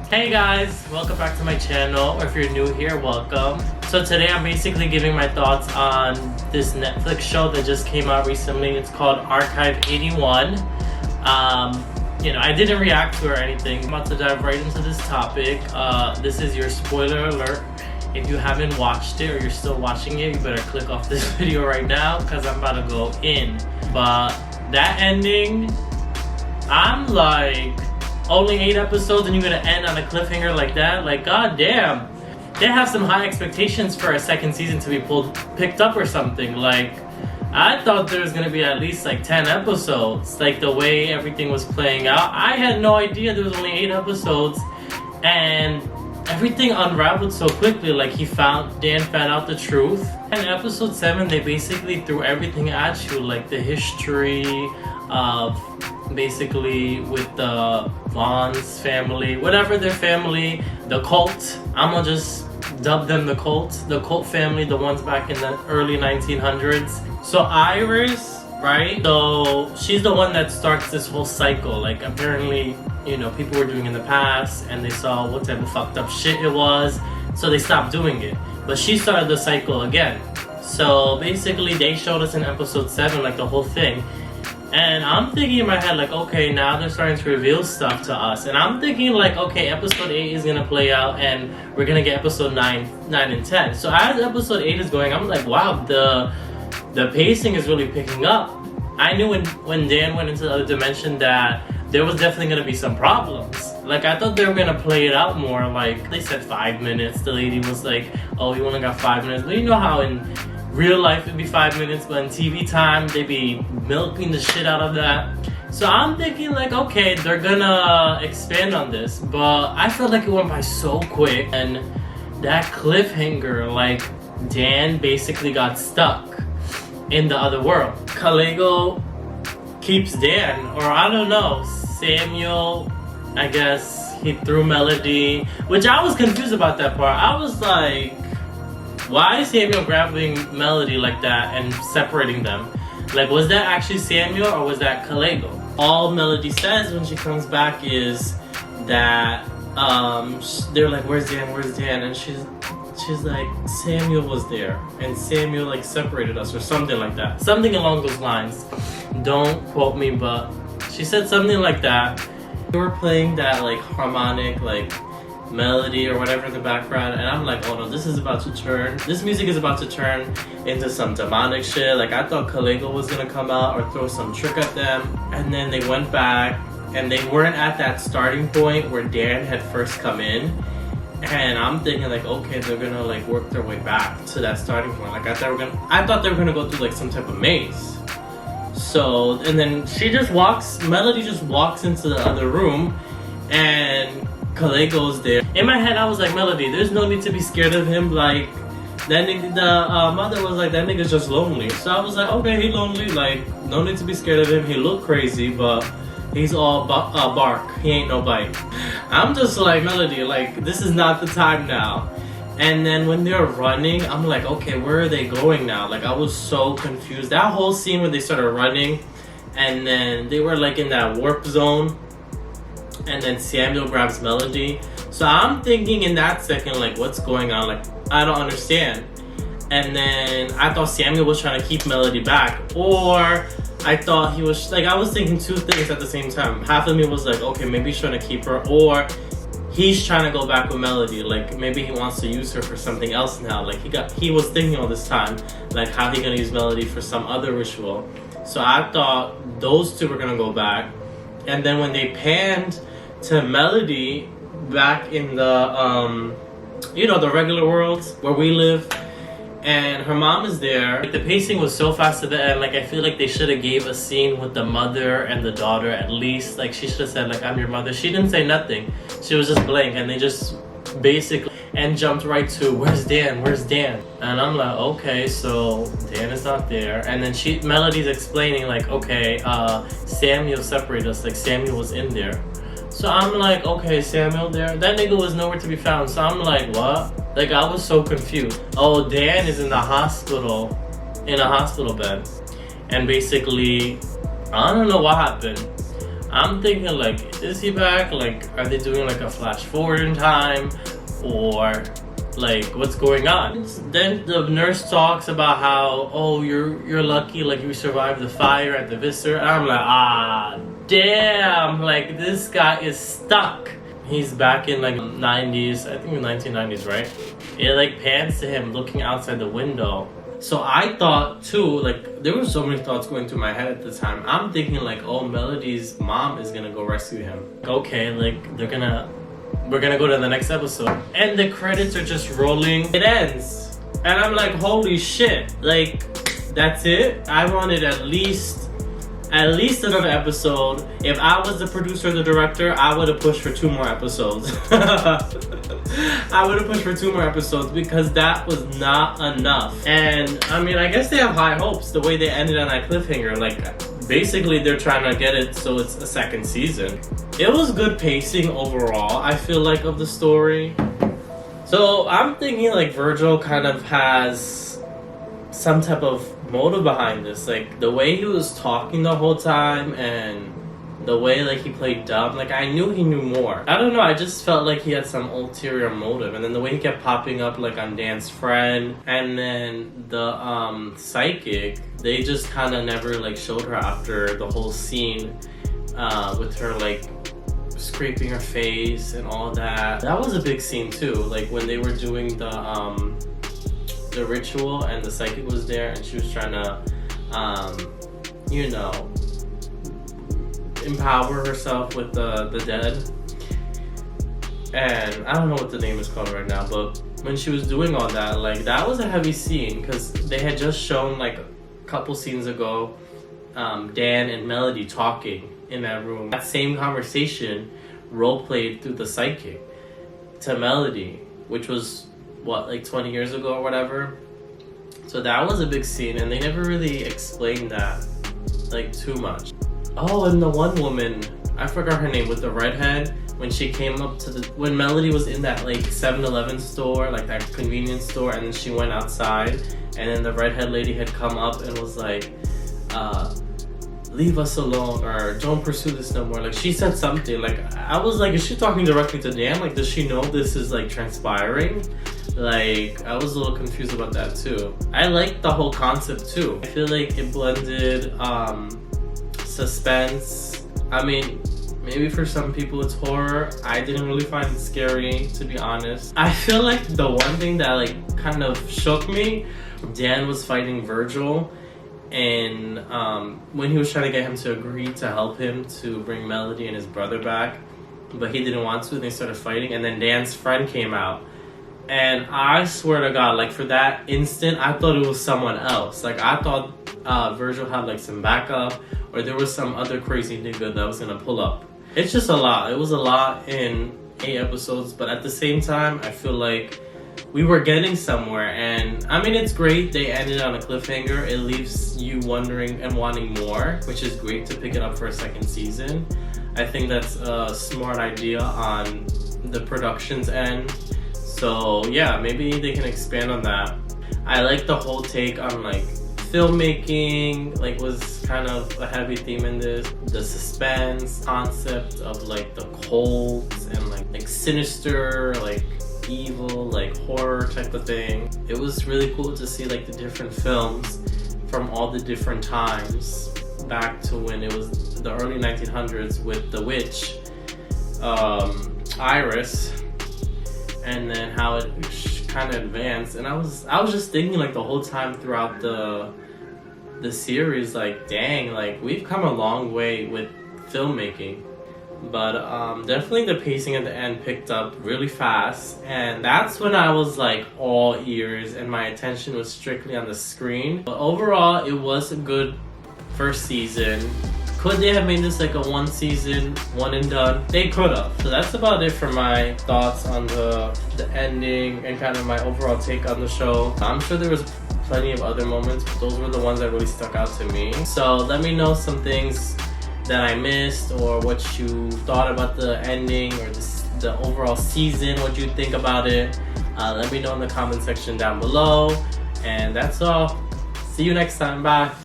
Hey guys, welcome back to my channel, or if you're new here, welcome. So today I'm basically giving my thoughts on this Netflix show that just came out recently. It's called Archive 81. I didn't react to it or anything. I'm about to dive right into this topic. This is your spoiler alert. If you haven't watched it or you're still watching it, you better click off this video right now because I'm about to go in. But that ending, I'm like, only 8 episodes and you're gonna end on a cliffhanger like that? Like, god damn. They have some high expectations for a second season to be picked up or something. Like, I thought there was gonna be at least like 10 episodes. Like, the way everything was playing out, I had no idea there was only 8 episodes, and everything unraveled so quickly. Like, Dan found out the truth. In episode 7, they basically threw everything at you, like the history of basically with the Vaughn's family, whatever their family, the cult. I'm gonna just dub them the cult family, the ones back in the early 1900s. So Iris, right? So she's the one that starts this whole cycle. Like, apparently, people were doing in the past and they saw what type of fucked up shit it was, so they stopped doing it. But she started the cycle again. So basically they showed us in episode 7 like the whole thing. And I'm thinking in my head, like, okay, now they're starting to reveal stuff to us. And I'm thinking, like, okay, episode 8 is going to play out and we're going to get episode 9 and 10. So as episode 8 is going, I'm like, wow, the pacing is really picking up. I knew when Dan went into the other dimension that there was definitely going to be some problems. Like, I thought they were going to play it out more. Like, they said 5 minutes. The lady was like, oh, you only got 5 minutes. But you know how in real life it'd be 5 minutes, but in TV time they be milking the shit out of that. So I'm thinking, like, okay, they're gonna expand on this, but I felt like it went by so quick. And that cliffhanger, like, Dan basically got stuck in the other world. Kalego keeps Dan, or I don't know, Samuel, I guess he threw Melody, which I was confused about that part. I was like, why is Samuel grabbing Melody like that and separating them? Like, was that actually Samuel or was that Kalego? All Melody says when she comes back is that they're like, where's Dan? And she's like, Samuel was there and Samuel like separated us or something like that. Something along those lines. Don't quote me, but she said something like that. They were playing that like harmonic like melody or whatever in the background, and I'm like, oh no, this music is about to turn into some demonic shit. Like, I thought Kalego was gonna come out or throw some trick at them, and then they went back and they weren't at that starting point where Dan had first come in. And I'm thinking, like, okay, they're gonna like work their way back to that starting point. Like, I thought they were gonna go through like some type of maze. So, and then Melody just walks into the other room, and Kalego's there. In my head, I was like, Melody, there's no need to be scared of him. Like, that nigga, the mother was like, that nigga's just lonely. So I was like, okay, he lonely. Like, no need to be scared of him. He look crazy, but he's all bark. He ain't no bite. I'm just like, Melody, like, this is not the time now. And then when they're running, I'm like, okay, where are they going now? Like, I was so confused. That whole scene when they started running, and then they were like in that warp zone, and then Samuel grabs Melody. So I'm thinking in that second, like, what's going on? Like, I don't understand. And then I thought Samuel was trying to keep Melody back, or I thought he was, like, I was thinking 2 things at the same time. Half of me was like, okay, maybe he's trying to keep her, or he's trying to go back with Melody. Like, maybe he wants to use her for something else now. Like, he was thinking all this time, like, how he gonna use Melody for some other ritual. So I thought those two were gonna go back. And then when they panned to Melody back in the the regular world where we live, and her mom is there, like, the pacing was so fast to the end. Like, I feel like they should have gave a scene with the mother and the daughter at least. Like, she should have said, like, I'm your mother. She didn't say nothing. She was just blank, and they just basically and jumped right to, where's Dan? And I'm like, okay, so Dan is not there. And then Melody's explaining, like, okay, Samuel separated us. Like, Samuel was in there. So I'm like, okay, Samuel there? That nigga was nowhere to be found. So I'm like, what? Like, I was so confused. Oh, Dan is in a hospital bed. And basically, I don't know what happened. I'm thinking like, is he back? Like, are they doing like a flash forward in time, or like what's going on? Then the nurse talks about how, oh, you're lucky, like you survived the fire at the Visser. I'm like, ah, damn, like this guy is stuck. He's back in like 90s, I think the 1990s, right? It like pans to him looking outside the window. So I thought too, like there were so many thoughts going through my head at the time. I'm thinking like, oh, Melody's mom is gonna go rescue him. Okay, like we're gonna go to the next episode. And the credits are just rolling. It ends. And I'm like, holy shit. Like, that's it? I wanted at least another episode. If I was the producer or the director, I would have pushed for 2 more episodes. I would have pushed for 2 more episodes because that was not enough. And I mean, I guess they have high hopes the way they ended on that cliffhanger. Like, basically they're trying to get it so it's a 2nd season. It was good pacing overall, I feel like, of the story. So I'm thinking like Virgil kind of has some type of motive behind this. Like the way he was talking the whole time and the way like he played dumb, like I knew he knew more. I don't know, I just felt like he had some ulterior motive. And then the way he kept popping up like on Dan's friend, and then the psychic, they just kind of never like showed her after the whole scene with her like scraping her face and all that. That was a big scene too, like when they were doing the ritual and the psychic was there and she was trying to you know, empower herself with the dead. And I don't know what the name is called right now, but when she was doing all that, like that was a heavy scene because they had just shown like a couple scenes ago Dan and Melody talking in that room. That same conversation role played through the psychic to Melody, which was what, like 20 years ago or whatever. So that was a big scene and they never really explained that like too much. Oh, and the one woman, I forgot her name, with the redhead, when she came up to when Melody was in that like 7-Eleven store, like that convenience store, and then she went outside and then the redhead lady had come up and was like, leave us alone, or don't pursue this no more. Like she said something, like I was like, is she talking directly to Dan? Like does she know this is like transpiring? Like I was a little confused about that too. I liked the whole concept too. I feel like it blended suspense. I mean, maybe for some people it's horror. I didn't really find it scary, to be honest. I feel like the one thing that like kind of shook me, Dan was fighting Virgil, and when he was trying to get him to agree to help him to bring Melody and his brother back, but he didn't want to, and they started fighting, and then Dan's friend came out. And I swear to God, like for that instant, I thought it was someone else. Like I thought Virgil had like some backup, or there was some other crazy nigga that was gonna pull up. It's just a lot. It was a lot in 8 episodes, but at the same time, I feel like we were getting somewhere. And I mean, it's great they ended on a cliffhanger. It leaves you wondering and wanting more, which is great to pick it up for a 2nd season. I think that's a smart idea on the production's end. So yeah, maybe they can expand on that. I like the whole take on like filmmaking, like was kind of a heavy theme in this. The suspense concept of like the cults and like sinister, like evil, like horror type of thing. It was really cool to see like the different films from all the different times back to when it was the early 1900s with the witch, Iris, and then how it kind of advanced. And I was just thinking like the whole time throughout the series, like dang, like we've come a long way with filmmaking. But definitely the pacing at the end picked up really fast, and that's when I was like all ears and my attention was strictly on the screen. But overall, it was a good first season. Could they have made this like a 1 season, 1 and done? They could have. So that's about it for my thoughts on the ending and kind of my overall take on the show. I'm sure there was plenty of other moments, but those were the ones that really stuck out to me. So let me know some things that I missed, or what you thought about the ending, or the overall season, what you think about it. Let me know in the comment section down below. And that's all. See you next time. Bye.